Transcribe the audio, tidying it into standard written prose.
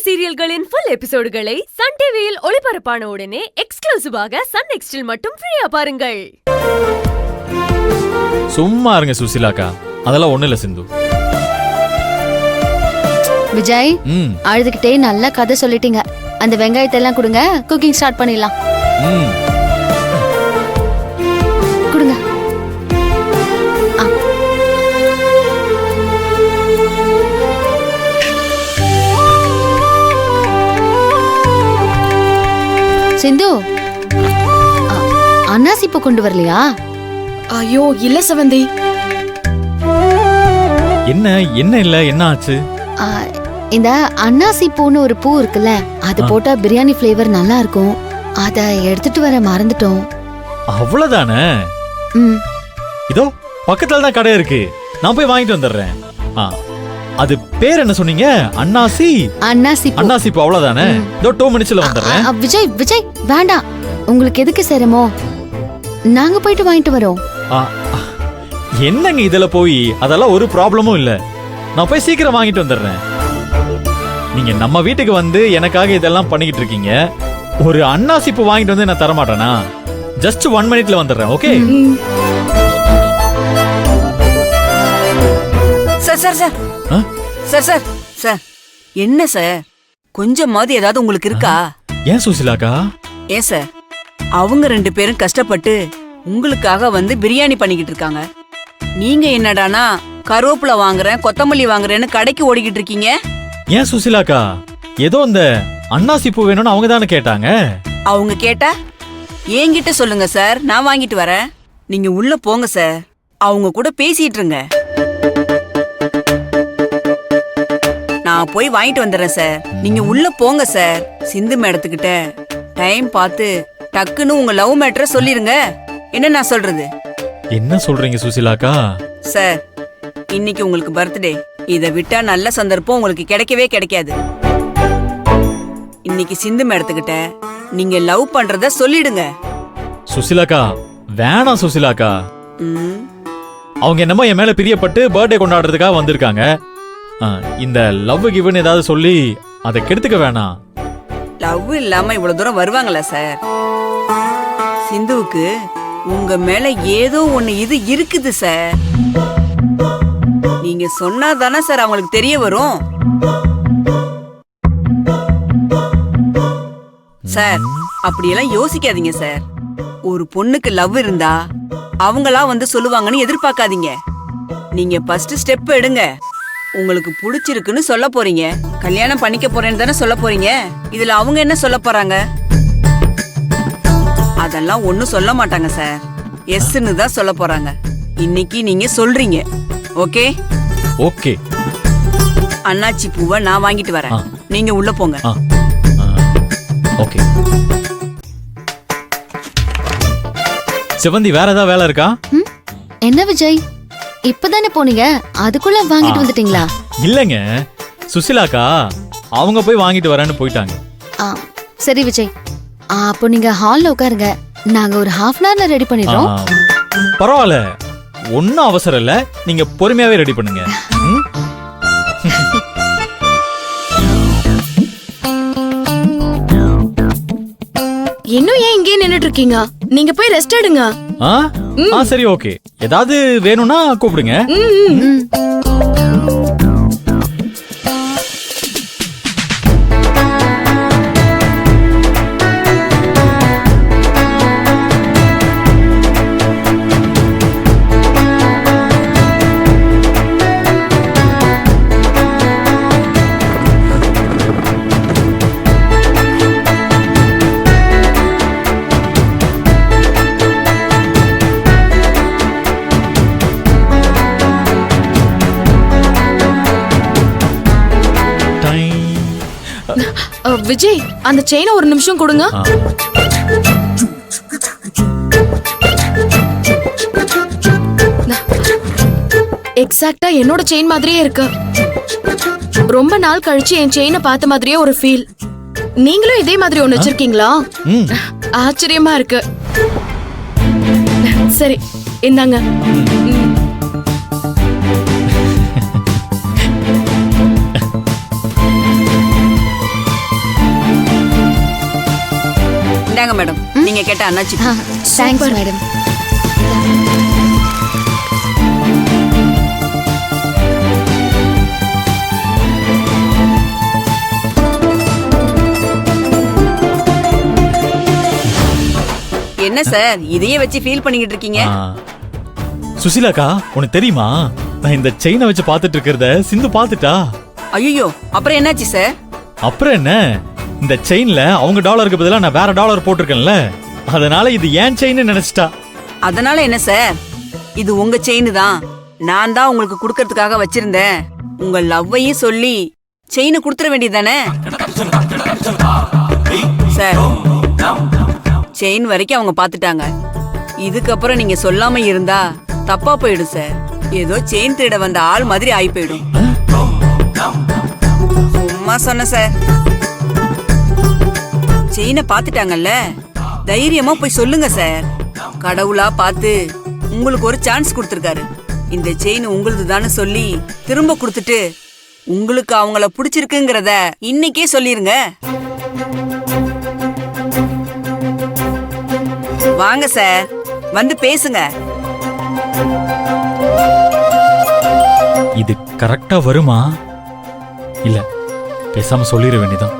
சீரியல்களின் full எபிசோடுகளை Sun டிவியில் ஒளிபரப்பான உடனே எக்ஸ்க்ளூசிவாக சன் நெக்ஸ்டில் மட்டும் ஃப்ரீயா பாருங்கள். சும்மா இருங்க சுசிலாக்கா, அதெல்லாம் ஒண்ணு இல்ல சிந்து. விஜய், அழுதுகிட்டே நல்லா கதை சொல்லிட்டீங்க. அந்த வெங்காயத்தை எல்லாம் கொடுங்க, குக்கிங் ஸ்டார்ட் பண்ணிடலாம். கொடுங்க. சிந்து, அன்னாசி பூ கொண்டு வரலையா? ஐயோ இல்ல செவந்தி. என்ன என்ன இல்ல, என்ன ஆச்சு? இந்த அன்னாசி பூன்னு ஒரு பூ இருக்குல்ல, அது போட்டா பிரியாணி ஃபிளேவர் நல்லா இருக்கும். அத எடுத்துட்டு வர மறந்துட்டோம். அவ்வளவுதானே? இதோ பக்கத்துல தான் கடை இருக்கு, நான் போய் வாங்கிட்டு வந்துடுறேன். அது பேர் என்ன சொன்னீங்க? அன்னாசி அன்னாசி பூ. அவ்வளவுதானே? இதோ 2 மினிட்ஸ்ல வந்துடுறேன். விஜய் விஜய் வேண்டாம், உங்களுக்கு எதுக்கு சேரமோ, நாங்க போயிட்டு வாங்கிட்டு வரோம். என்னங்க இதுல போய், அதெல்லாம் ஒரு ப்ராப்ளமும் இல்ல. நான் போய் சீக்கிரம் வாங்கிட்டு வந்துடுறேன். நீங்க நம்ம வீட்டுக்கு வந்து எனக்காக இதெல்லாம் பண்ணிக்கிட்டு இருக்கீங்க. ஒரு அன்னாசி பூ வாங்கிட்டு வந்து நான் தரமாட்டேனா? ஜஸ்ட் 1 மினிட்ல வந்துடுறேன். Okay sir sir sir sir sir sir என்ன சார், கொஞ்சமாவது ஏதாவது உங்களுக்கு இருக்கா? ஏன் சுசிலாக்கா? ஏன் சார், அவங்க 2 பேரும் கஷ்டப்பட்டு உங்களுக்காக வந்து பிரியாணி பண்ணிக்கிட்டு இருக்காங்க. நீங்க என்னடானா கருவேப்பிலை வாங்குறேன் கொத்தமல்லி வாங்குறேன்னு கடைக்கு ஓடிக்கிட்டு இருக்கீங்க. ஏன் சுசிலாக்கா, ஏதோ இந்த அன்னாசி பூ வேணும்னு அவங்க தானே கேட்டாங்க. அவங்க கேட்டா என்கிட்ட சொல்லுங்க சார், நான் வாங்கிட்டு வரேன். நீங்க உள்ள போங்க சார், அவங்க கூட பேசிட்டு இருங்க. நான் போய் வாங்கிட்டு வந்துடுறேன் சார், நீங்க உள்ள போங்க சார். சிந்து மேடத்துக்கிட்ட டைம் பார்த்து டக்குன்னு உங்க லவ் மேட்டரை சொல்லிருங்க. என்ன நான் சொல்றது? என்ன சொல்றீங்க சுசிலாக்கா? சார், இன்னைக்கு உங்களுக்கு பர்த்டே. இதை விட்டா நல்ல சந்தர்ப்பம் உங்களுக்கு கிடைக்கவே கிடைக்காது. இன்னைக்கு சிந்து மேடத்துக்கிட்ட நீங்க லவ் பண்றத சொல்லிடுங்க. சுசிலாக்கா வேணாம் சுசிலாக்கா. அவங்க என்னமோ என் மேல பிரியப்பட்டு பர்த்டே கொண்டாடுறதுக்காக வந்திருக்காங்க. இந்த லவ் கிவ்னு ஏதாவது சொல்லி அதை கெடுத்துக்க வேணாம். லவ் இல்லாம இவ்வளவு தூரம் வருவாங்களா சார்? சிந்துவுக்கு உங்க மேல ஏதோ ஒண்ணு இது இருக்குது சார். நீங்க சொன்னாதானே சார் அவங்களுக்கு தெரிய வரும். சார், அப்படியெல்லாம் யோசிக்காதீங்க சார். ஒரு பொண்ணுக்கு லவ் இருந்தா அவங்களா வந்து சொல்லுவாங்கன்னு எதிர்பார்க்காதீங்க. நீங்க ஃபர்ஸ்ட் ஸ்டெப் எடுங்க. உங்களுக்கு பிடிச்சிருக்குன்னு சொல்ல போறீங்க, கல்யாணம் பண்ணிக்க போறேன்னு தானே சொல்ல போறீங்க. இதுல அவங்க என்ன சொல்ல போறாங்க? அதெல்லாம் ஒண்ணும் சொல்ல மாட்டாங்க சார், எஸ்ன்னு தான் சொல்ல போறாங்க. இன்னைக்கு நீங்க சொல்றீங்க. Okay okay. அண்ணாச்சி பூவை நான் வாங்கிட்டு வரேன், நீங்க உள்ள போங்க. ஓகே. செவந்தி, வேற ஏதாவது வேலை இருக்கா? என்ன விஜய், இப்பதானே போனீங்க, அதுக்குள்ள வாங்கிட்டு வந்துட்டீங்களா? இல்லங்க சுசிலாக்கா, அவங்க போய் வாங்கிட்டு வரேன்னு போயிட்டாங்க. சரி விஜய், அப்போ நீங்க ஹால்ல உட்காருங்க, நாங்க ஒரு ½ அன் ஹவர்ல ரெடி பண்ணிடுறோம். பரவாயில்ல, ஒன்னும் அவசரம் இல்ல, நீங்க பொறுமையாவே ரெடி பண்ணுங்க. இன்னும் ஏன் இங்கே நின்னுட்டு இருக்கீங்க? நீங்க போய் ரெஸ்ட் எடுங்க. சரி ஓகே, ஏதாவது வேணும்னா கூப்பிடுங்க. விஜய், அந்த செயினை ஒரு நிமிஷம் கொடுங்க. எக்ஸாக்ட்டா என்னோட செயின் மாதிரியே இருக்கு. ரொம்ப நாள் கழிச்சு என் செயினை பார்த்த மாதிரியே ஒரு ஃபீல். நீங்களும் இதே மாதிரி ஒண்ணு வச்சிருக்கீங்களா? ஆச்சரியமா இருக்கு. சரி இந்தாங்க. இந்தாங்க மேடம், நீங்க கேட்ட அண்ணாச்சி பூ. Thanks madam. என்ன சார் இதையே வச்சு ஃபீல் பண்ணிக்கிட்டு இருக்கீங்க? சுசிலாக்கா, உனக்கு தெரியுமா நான் இந்த செயினை வச்சு பாத்துட்டு இருக்கிறத சிந்து பாத்துட்டா. ஐயோ, அப்புறம் என்னாச்சு சார்? அப்புறம் என்ன, இந்த செயின்ல அவங்க டாலருக்கு பதிலா நான் வேற டாலர் போட்டிருக்கேன்ல, அதனால இது ஏன் செயின் நினைச்சிட்டா. அதனால என்ன சார், இது உங்க செயின் தான். நான் தான் உங்களுக்கு கொடுக்கறதுக்காக வச்சிருந்தேன். உங்க லவ்வையும் சொல்லி செயினை கொடுத்துட வேண்டியதானே சார்? செயின் வரைக்கும் அவங்க பாத்துட்டாங்க. இதுக்கப்புறம் நீங்க சொல்லாம இருந்தா தப்பா போயிடும் சார். ஏதோ செயின் திருட வந்த ஆள் மாதிரி ஆகி போயிடும். சும்மா சொன்ன சார். செயினை பாத்துட்டாங்கல்ல, தைரியமா போய் சொல்லுங்க சார். கடவுளா பார்த்து உங்களுக்கு ஒரு சான்ஸ் கொடுத்திருக்காரு. இந்த செயின் உங்களுதுதான்னு சொல்லி திரும்ப கொடுத்துட்டு உங்களுக்கு அவங்கள பிடிச்சிருக்குங்கிறத இன்னைக்கே சொல்லிருங்க. வாங்க சார், வந்து பேசுங்க. இது கரெக்டா வருமா? இல்ல பேசாம சொல்லிட வேண்டியதான்.